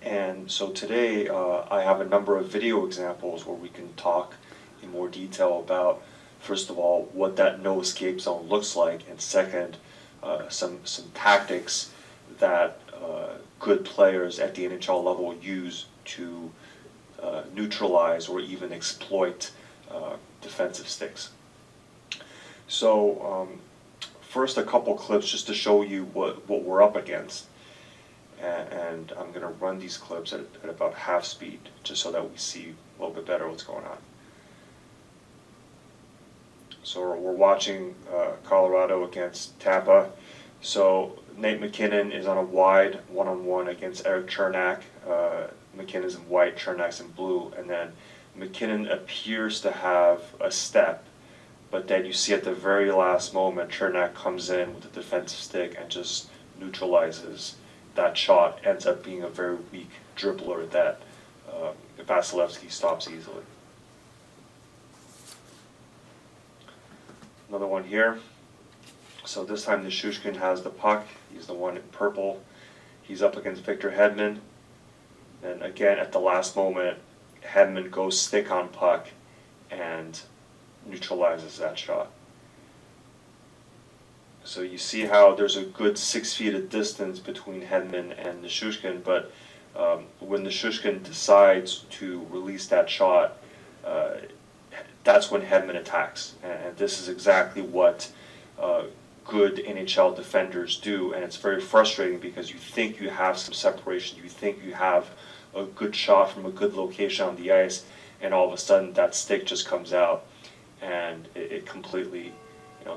And so today I have a number of video examples where we can talk in more detail about, first of all, what that no escape zone looks like, and second, some tactics that good players at the NHL level use to neutralize or even exploit defensive sticks. So first, a couple clips just to show you what we're up against. And I'm going to run these clips at about half speed, just so that we see a little bit better what's going on. So we're watching Colorado against Tampa. So Nate MacKinnon is on a wide one-on-one against Eric Chernak. MacKinnon's in white, Chernak's in blue, and then MacKinnon appears to have a step, but then you see at the very last moment Chernak comes in with a defensive stick and just neutralizes that shot. Ends up being a very weak dribbler that Vasilevsky stops easily. Another one here. So this time Nichushkin has the puck. He's the one in purple. He's up against Victor Hedman. And again, at the last moment, Hedman goes stick on puck and neutralizes that shot. So you see how there's a good 6 feet of distance between Hedman and Nichushkin, but when Nichushkin decides to release that shot, that's when Hedman attacks. And this is exactly what good NHL defenders do, and it's very frustrating because you think you have some separation, you think you have a good shot from a good location on the ice, and all of a sudden that stick just comes out and it completely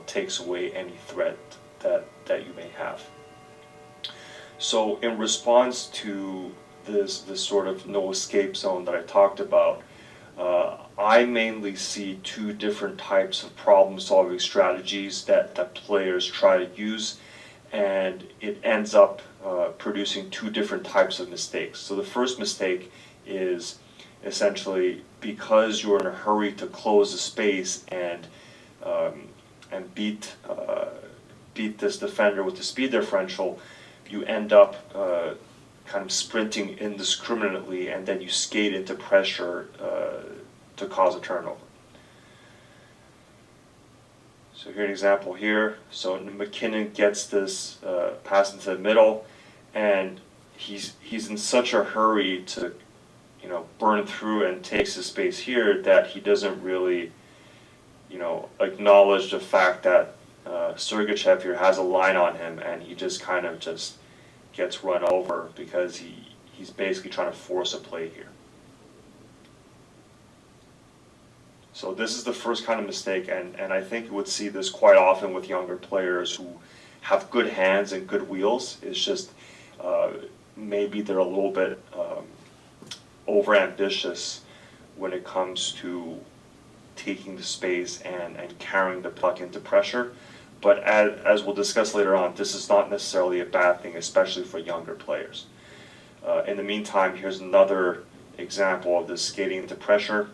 takes away any threat that you may have. So in response to this sort of no escape zone that I talked about, I mainly see two different types of problem-solving strategies that players try to use, and it ends up producing two different types of mistakes. So the first mistake is essentially because you're in a hurry to close the space and beat this defender with the speed differential, you end up kind of sprinting indiscriminately, and then you skate into pressure to cause a turnover. So here's an example here. So MacKinnon gets this pass into the middle, and he's in such a hurry to burn through and takes the space here that he doesn't really acknowledge the fact that Sergachev here has a line on him, and he just kind of gets run over because he's basically trying to force a play here. So this is the first kind of mistake, and I think you would see this quite often with younger players who have good hands and good wheels. It's just maybe they're a little bit over-ambitious when it comes to taking the space and carrying the puck into pressure. But as we'll discuss later on, this is not necessarily a bad thing, especially for younger players. In the meantime, here's another example of this skating into pressure.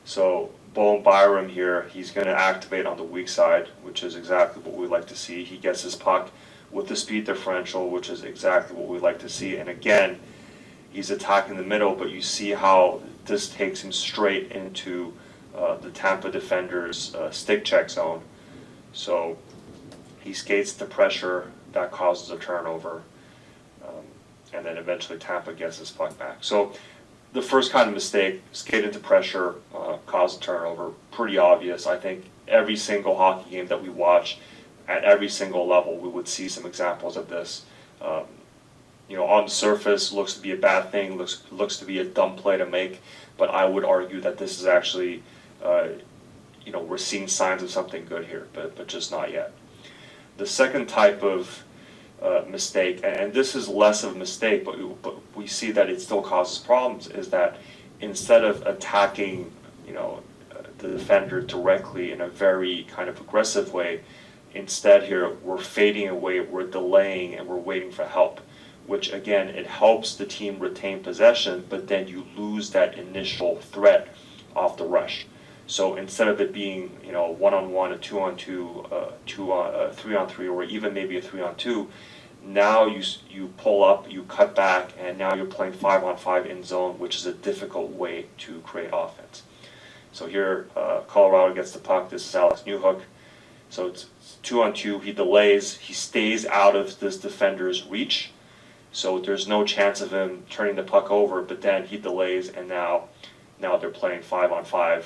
So Bowen Byram here, he's going to activate on the weak side, which is exactly what we like to see. He gets his puck with the speed differential, which is exactly what we like to see. And again, he's attacking the middle, but you see how this takes him straight into the Tampa defender's stick check zone. So he skates the pressure, that causes a turnover, and then eventually Tampa gets his puck back. So the first kind of mistake, skate into pressure, cause a turnover, pretty obvious. I think every single hockey game that we watch, at every single level, we would see some examples of this. On the surface, looks to be a bad thing, looks to be a dumb play to make, but I would argue that this is actually, we're seeing signs of something good here, but just not yet. The second type of mistake, and this is less of a mistake, but we see that it still causes problems, is that instead of attacking, the defender directly in a very kind of aggressive way, instead here we're fading away, we're delaying, and we're waiting for help, which again, it helps the team retain possession, but then you lose that initial threat off the rush. So instead of it being, one-on-one, a two-on-two, three-on-three, or even maybe a three-on-two, Now you pull up, you cut back, and now you're playing 5-on-5 in zone, which is a difficult way to create offense. So here, Colorado gets the puck. This is Alex Newhook. So it's 2-on-2. He delays. He stays out of this defender's reach. So there's no chance of him turning the puck over, but then he delays, and now they're playing 5-on-5.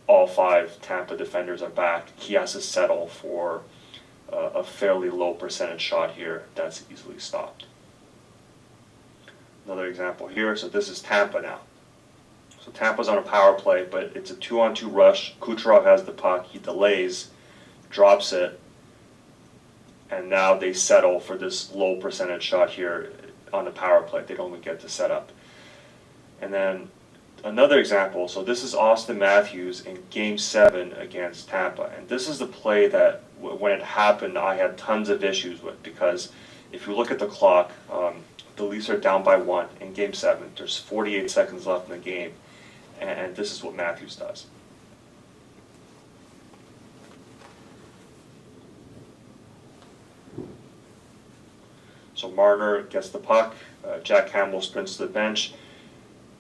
All 5 Tampa defenders are back. He has to settle for a fairly low percentage shot here that's easily stopped. Another example here. So this is Tampa now. So Tampa's on a power play, but it's a 2-on-2 rush. Kucherov has the puck. He delays, drops it, and now they settle for this low percentage shot here on the power play. They don't even get to set up. And then another example, so this is Austin Matthews in Game 7 against Tampa. And this is the play that, when it happened, I had tons of issues with, because if you look at the clock, the Leafs are down by 1 in Game 7. There's 48 seconds left in the game, and this is what Matthews does. So Marner gets the puck. Jack Campbell sprints to the bench.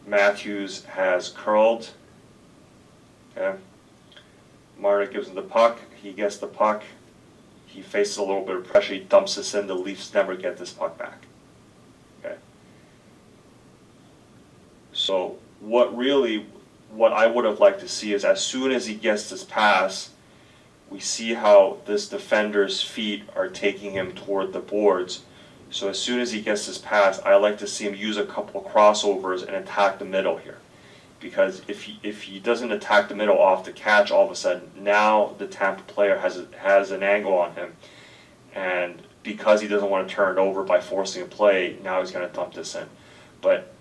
Matthews has curled. Okay. Marner gives him the puck. He gets the puck. He faces a little bit of pressure. He dumps this in. The Leafs never get this puck back. Okay. So what I would have liked to see is, as soon as he gets this pass, we see how this defender's feet are taking him toward the boards. So as soon as he gets this pass, I like to see him use a couple of crossovers and attack the middle here. Because if he doesn't attack the middle off the catch, all of a sudden, now the Tampa player has an angle on him. And because he doesn't want to turn it over by forcing a play, now he's going to dump this in. But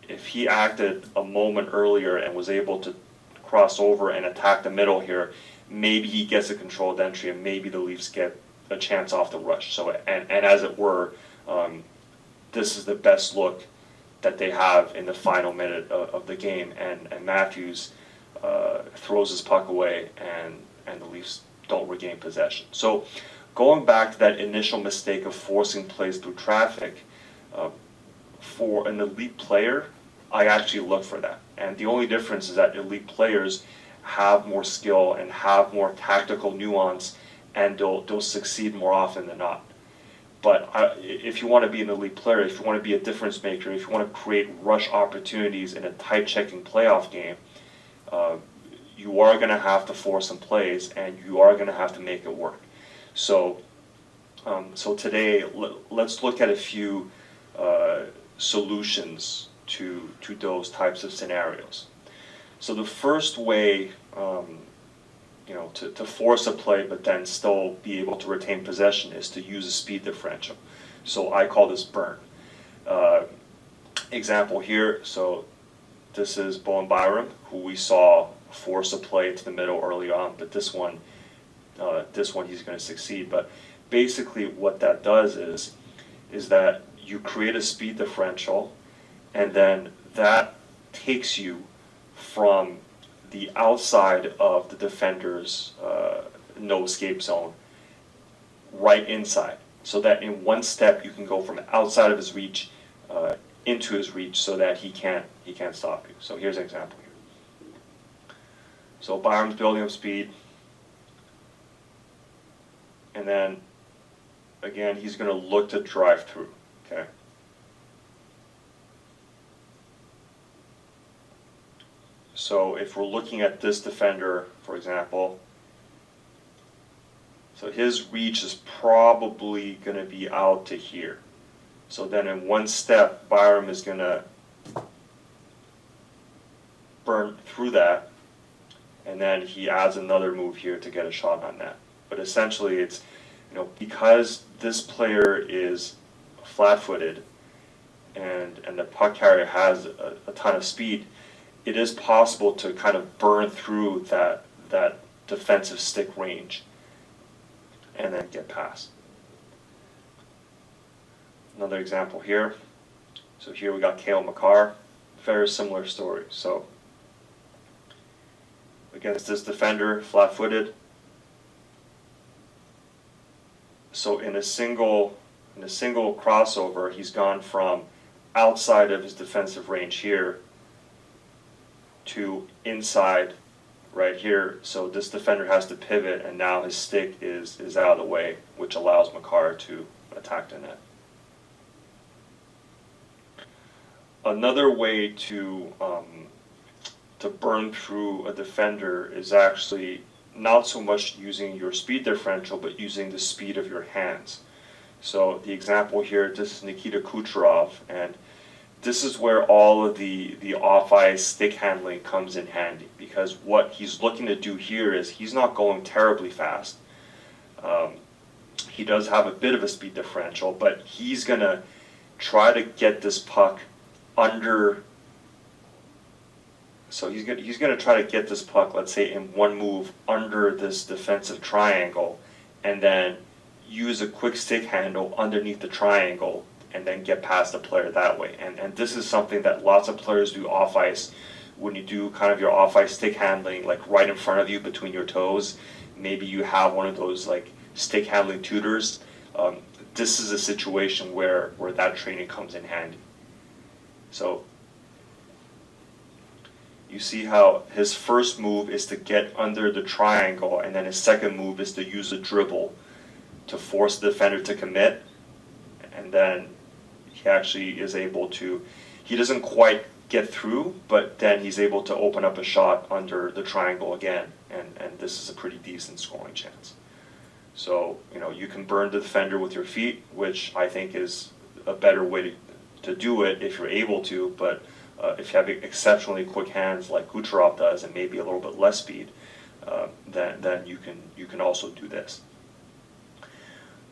if he acted a moment earlier and was able to cross over and attack the middle here, maybe he gets a controlled entry, and maybe the Leafs get a chance off the rush. So, and as it were, this is the best look that they have in the final minute of the game, and Matthews throws his puck away, and the Leafs don't regain possession. So going back to that initial mistake of forcing plays through traffic, for an elite player, I actually look for that. And the only difference is that elite players have more skill and have more tactical nuance, and they'll succeed more often than not. But if you want to be an elite player, if you want to be a difference maker, if you want to create rush opportunities in a tight checking playoff game, you are going to have to force some plays, and you are going to have to make it work. So today, let's look at a few solutions to those types of scenarios. So the first way, to force a play but then still be able to retain possession, is to use a speed differential. So I call this burn. Example here, so this is Bowen Byram, who we saw force a play to the middle early on, but this one he's going to succeed. But basically what that does is that you create a speed differential, and then that takes you from the outside of the defender's no escape zone right inside, so that in one step you can go from outside of his reach into his reach, so that he can't stop you. So here's an example here. So Byram's building up speed, and then again he's going to look to drive through. Okay. So if we're looking at this defender, for example, so his reach is probably going to be out to here. So then in one step, Byram is going to burn through that, and then he adds another move here to get a shot on that. But essentially it's, because this player is flat-footed and the puck carrier has a ton of speed, it is possible to kind of burn through that defensive stick range and then get past. Another example here. So here we got Cale Makar. Very similar story. So against this defender, flat-footed. So in a single in a single crossover, he's gone from outside of his defensive range here to inside right here. So this defender has to pivot, and now his stick is out of the way, which allows Makar to attack the net. Another way to burn through a defender is actually not so much using your speed differential, but using the speed of your hands. So the example here, this is Nikita Kucherov, and this is where all of the off-ice stick handling comes in handy, because what he's looking to do here is he's not going terribly fast. He does have a bit of a speed differential, but he's going to try to get this puck under. So he's going to try to get this puck, let's say, in one move under this defensive triangle, and then use a quick stick handle underneath the triangle, and then get past the player that way. And this is something that lots of players do off ice. When you do kind of your off ice stick handling, like right in front of you between your toes, maybe you have one of those like stick handling tutors. This is a situation where that training comes in handy. So you see how his first move is to get under the triangle, and then his second move is to use a dribble to force the defender to commit, and then he actually is able to, he doesn't quite get through, but then he's able to open up a shot under the triangle again, and this is a pretty decent scoring chance. So, you can burn the defender with your feet, which I think is a better way to do it if you're able to, but if you have exceptionally quick hands like Kucherov does, and maybe a little bit less speed, then you can also do this.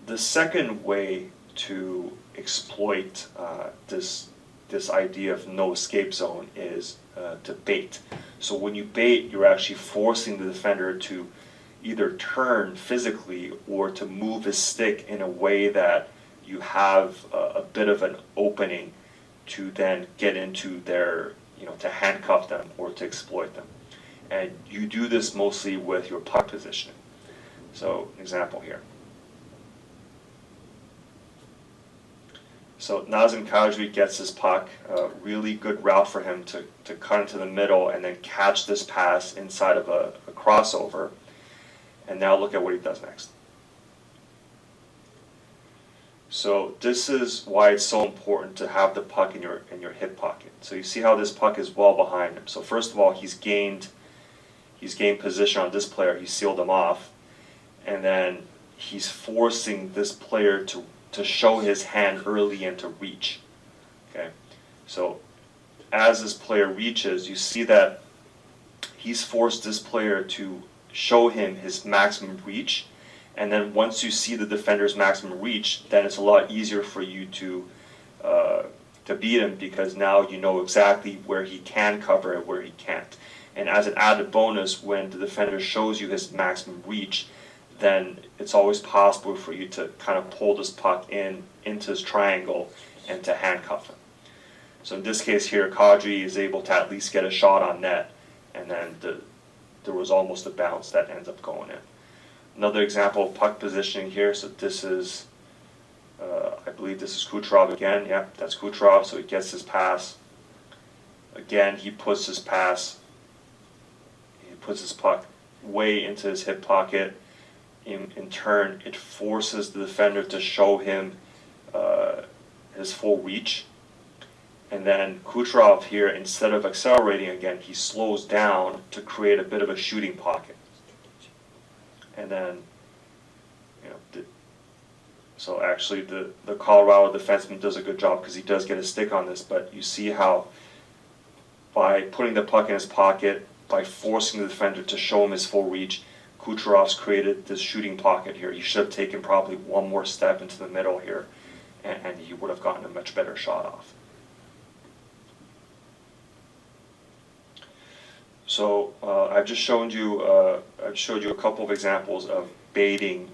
The second way to exploit this idea of no escape zone is to bait. So when you bait, you're actually forcing the defender to either turn physically or to move his stick in a way that you have a bit of an opening to then get into their, to handcuff them or to exploit them. And you do this mostly with your puck positioning. So, example here. So Nazem Kadri gets his puck, really good route for him to cut into the middle and then catch this pass inside of a crossover. And now look at what he does next. So this is why it's so important to have the puck in your hip pocket. So you see how this puck is well behind him. So first of all, he's gained position on this player. He sealed him off, and then he's forcing this player to show his hand early and to reach. Okay, so as this player reaches, you see that he's forced this player to show him his maximum reach. And then once you see the defender's maximum reach, then it's a lot easier for you to beat him, because now you know exactly where he can cover and where he can't. And as an added bonus, when the defender shows you his maximum reach, then it's always possible for you to kind of pull this puck into his triangle and to handcuff him. So in this case here, Kadri is able to at least get a shot on net, and then there was almost a bounce that ends up going in. Another example of puck positioning here. So this is, I believe this is Kucherov again. Yeah, that's Kucherov. So he gets his pass. Again, he puts his pass. He puts his puck way into his hip pocket. In turn, it forces the defender to show him his full reach. And then Kucherov here, instead of accelerating again, he slows down to create a bit of a shooting pocket. And then, so actually the Colorado defenseman does a good job because he does get a stick on this, but you see how by putting the puck in his pocket, by forcing the defender to show him his full reach, Kucherov's created this shooting pocket here. He should have taken probably one more step into the middle here, and he would have gotten a much better shot off. So I've just showed you a couple of examples of baiting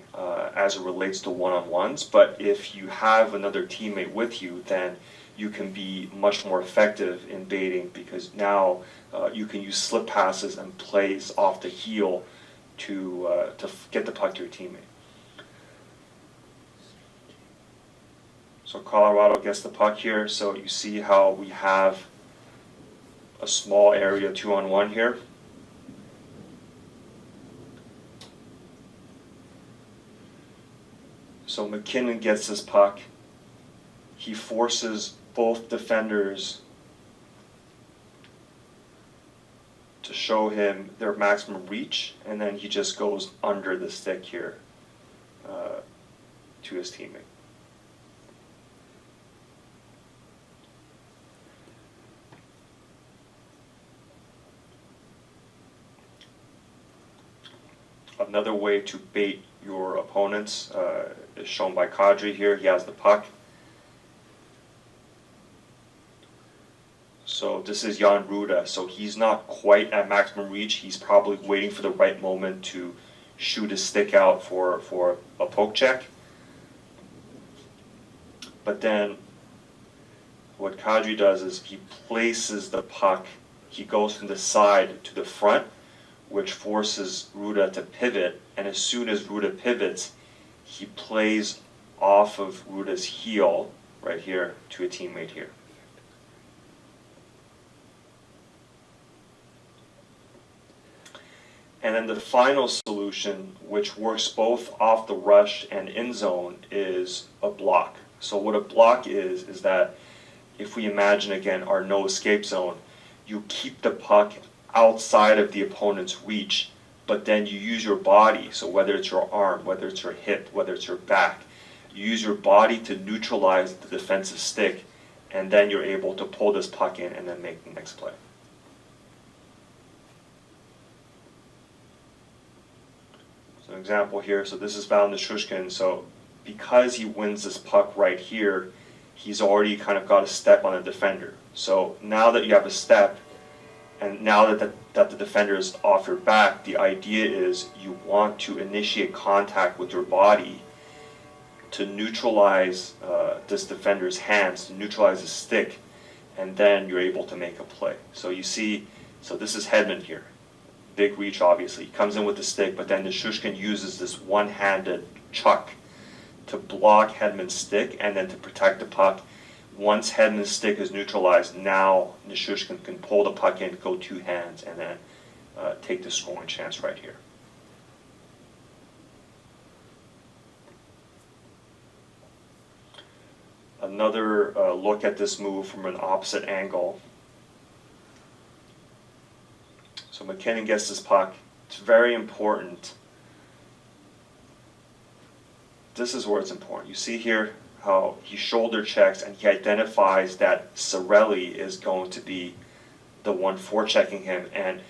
as it relates to one-on-ones. But if you have another teammate with you, then you can be much more effective in baiting, because now you can use slip passes and plays off the heel to get the puck to your teammate. So Colorado gets the puck here. So you see how we have a small area 2-on-1 here. So McKinnon gets this puck. He forces both defenders to show him their maximum reach, and then he just goes under the stick here to his teammate. Another way to bait your opponents is shown by Kadri here. He has the puck. So this is Jan Ruda. So he's not quite at maximum reach. He's probably waiting for the right moment to shoot his stick out for a poke check. But then what Kadri does is he places the puck. He goes from the side to the front, which forces Ruda to pivot, and as soon as Ruda pivots, he plays off of Ruda's heel right here to a teammate here. And then the final solution, which works both off the rush and in zone, is a block. So what a block is that if we imagine again our no escape zone, you keep the puck outside of the opponent's reach, but then you use your body, so whether it's your arm, whether it's your hip, whether it's your back, you use your body to neutralize the defensive stick, and then you're able to pull this puck in and then make the next play. So an example here, so this is Val Nichushkin, so because he wins this puck right here, he's already kind of got a step on the defender. So now that you have a step, and now that the defender is off your back, the idea is you want to initiate contact with your body to neutralize this defender's hands, to neutralize his stick, and then you're able to make a play. So you see, so this is Hedman here. Big reach, obviously. He comes in with the stick, but then Nichushkin uses this one-handed chuck to block Hedman's stick and then to protect the puck. Once Hedman's stick is neutralized, now Nichushkin can pull the puck in, go two hands, and then take the scoring chance right here. Another look at this move from an opposite angle. So McKinnon gets this puck. It's very important. This is where it's important. You see here how he shoulder checks and he identifies that Cirelli is going to be the one forechecking him. And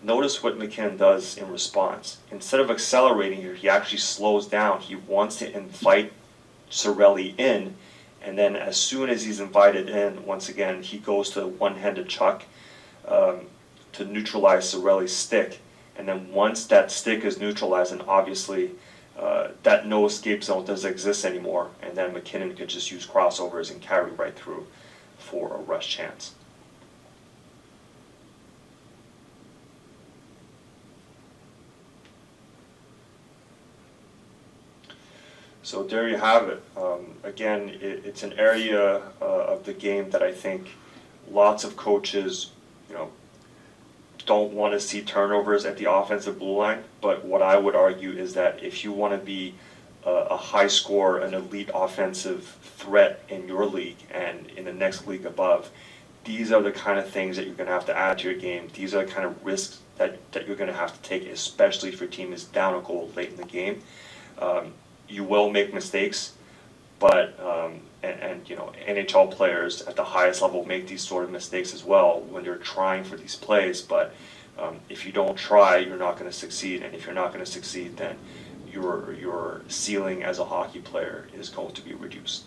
notice what McKinnon does in response. Instead of accelerating here, he actually slows down. He wants to invite Cirelli in, and then as soon as he's invited in, once again, he goes to the one-handed chuck to neutralize Cirelli's stick. And then once that stick is neutralized, and obviously that no escape zone doesn't exist anymore, and then McKinnon could just use crossovers and carry right through for a rush chance. So there you have it. Again, it's an area of the game that I think lots of coaches, don't want to see turnovers at the offensive blue line. But what I would argue is that if you want to be a high scorer, an elite offensive threat in your league and in the next league above, these are the kind of things that you're going to have to add to your game. These are the kind of risks that you're going to have to take, especially if your team is down a goal late in the game. You will make mistakes, but NHL players at the highest level make these sort of mistakes as well when they're trying for these plays. But if you don't try, you're not going to succeed, and if you're not going to succeed, then your ceiling as a hockey player is going to be reduced.